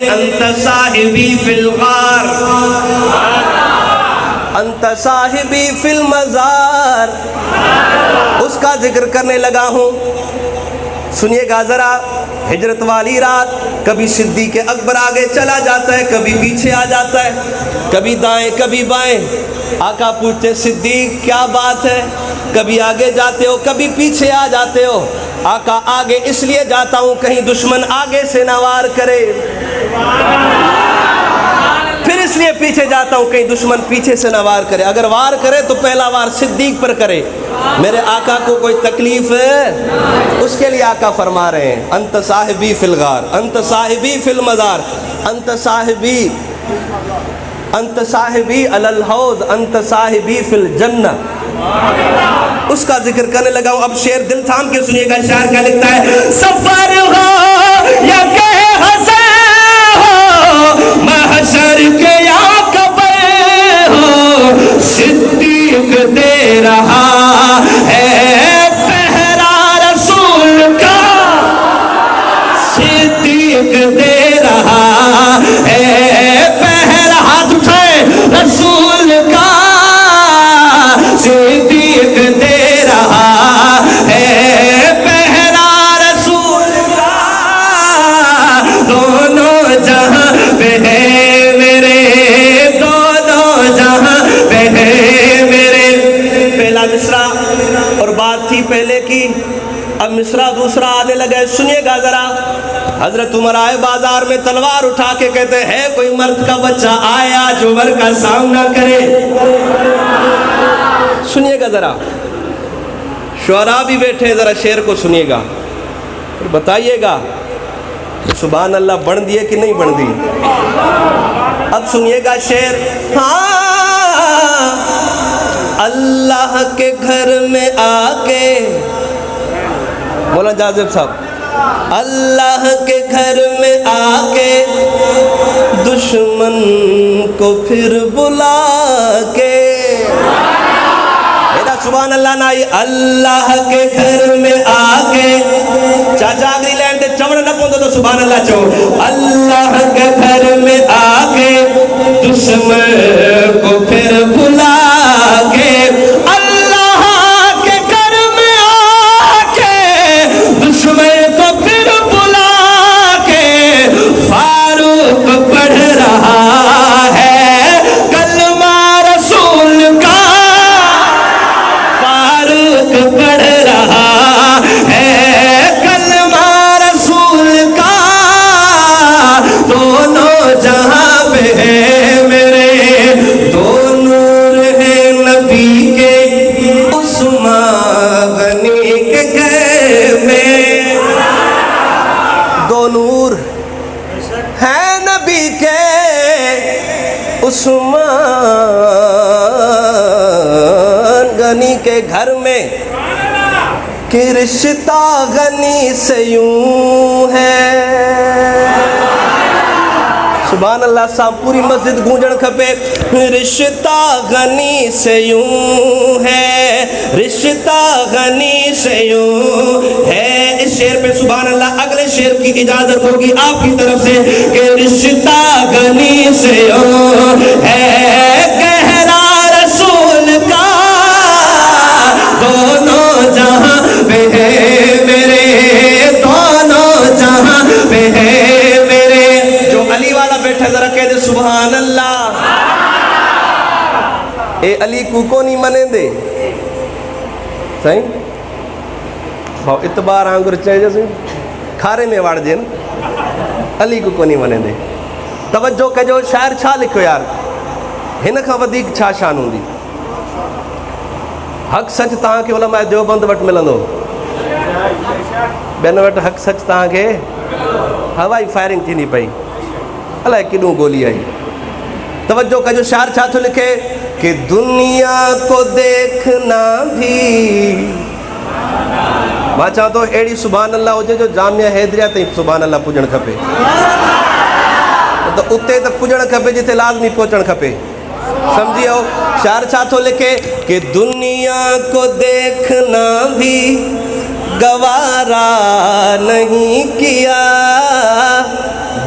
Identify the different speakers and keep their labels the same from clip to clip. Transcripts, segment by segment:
Speaker 1: انت صاحبی فی الغار، انت صاحبی فی المزار، اس کا ذکر کرنے لگا ہوں۔ سنیے گا ذرا، ہجرت والی رات کبھی صدیق اکبر آگے چلا جاتا ہے، کبھی پیچھے آ جاتا ہے، کبھی دائیں کبھی بائیں۔ آقا پوچھتے صدیق کیا بات ہے، کبھی آگے جاتے ہو کبھی پیچھے آ جاتے ہو؟ آقا آگے اس لیے جاتا ہوں کہیں دشمن آگے سے نہ وار کرے، پھر اس لیے پیچھے جاتا ہوں کہیں دشمن پیچھے سے نہ وار کرے، اگر وار کرے تو پہلا وار صدیق پر کرے، میرے آقا کو کوئی تکلیف ہے؟ اس کے لیے آقا فرما رہے ہیں انت صاحبی فی الغار، انت صاحبی فی المزار، انت صاحبی، انت صاحبی علی الحوض، انت صاحبی فی الجنہ۔ اس کا ذکر کرنے لگا ہوں۔ اب شعر دل تھام کے سنیے گا، شاعر کیا لکھتا ہے؟ سفر ہو یا کہ حسین ہو، محشر کے یا قبر ہو، صدیق دے رہا ہے پہرا رسول کا، صدیق دے رہا ہے پہرا، ہاتھ اٹھائے، رسول کا، صدیق دے رہا ہے پہرا رسول کا، دونوں جہاں پہ ہے میرے، دونوں جہاں پہ ہے میرے۔ پہلا مصرع اور بات تھی پہلے کی، اب مصرع دوسرا آنے لگا ہے، سنیے گا ذرا۔ حضرت عمر آئے بازار میں تلوار اٹھا کے، کہتے ہیں کوئی مرد کا بچہ آیا جو عمر کا سامنا کرے؟ سنیے گا ذرا، شعراء بھی بیٹھے، ذرا شعر کو سنیے گا اور بتائیے گا سبحان اللہ بن دیے کہ نہیں بن دی۔ اب سنیے گا شعر۔ ہاں اللہ کے گھر میں آ کے، مولانا جاذب صاحب، اللہ کے گھر میں آ کے دشمن کو پھر بلا کے، سبحان اللہ نائی، اللہ کے گھر میں آگے، چاچا اگری لینڈ دے چمڑ نہ پوندو تو سبحان اللہ چاہو، اللہ کے گھر میں آگے دشمن کو پھر بلا کے، اللہ کے گھر میں آگے دشمن کو پھر بلا کے، فاروق پڑھ رہا ہے کلمہ رسول کا، پڑھ رہا ہے کلمہ رسول کا، دونوں جہاں پہ ہے میرے، دو نور ہیں نبی کے عثمان غنی کے گھر میں، دو نور ہیں نبی کے عثمان غنی کے گھر میں، کہ رشتہ غنی سے یوں ہے، سبحان اللہ صاحب پوری مسجد گونجن کھپے، رشتہ غنی سے یوں ہے، رشتہ غنی سے یوں ہے۔ اس شعر پہ سبحان اللہ اگلے شعر کی اجازت ہوگی آپ کی طرف سے، کہ رشتہ غنی سے یوں ہے گہرا رسول کا، دونوں جہاں پہ ہے میرے، دونوں جہاں پہ ہے میرے۔ جو علی والا بیٹھا ذرا کہہ دے سبحان اللہ۔ اے علی کو نہیں منے دے صحیح بھاؤ اتبار آنگر چاہے جیسے کھارے میں وار جن علی کو نہیں منے دے۔ توجہ کجو شاعر چھا لکھو یار، ہن کھا ودیک چھا شان ہوندی؟ حق سچ تاں کے علماء دیوبند وٹ ملندو، بین وٹ حق سچ تاں کے ہوائی فائرنگ تھی نہیں پئی، الائے کڈوں گولی آئی۔ توجہ کجو شاعر چھا تو لکھے کہ دنیا کو دیکھنا بھی، ماں چاہتا تو ایڑی سبحان اللہ ہو جائے جو جامعہ حیدریہ تھی سبحان اللہ پوجن کھپے، تو اتے تک پوجن کھپے جتے لازمی پوچن کھپے، سمجھئے ہو؟ شاعر چاہتو لکھے کہ دنیا کو دیکھنا بھی گوارا نہیں کیا،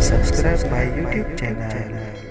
Speaker 2: Subscribe my YouTube channel.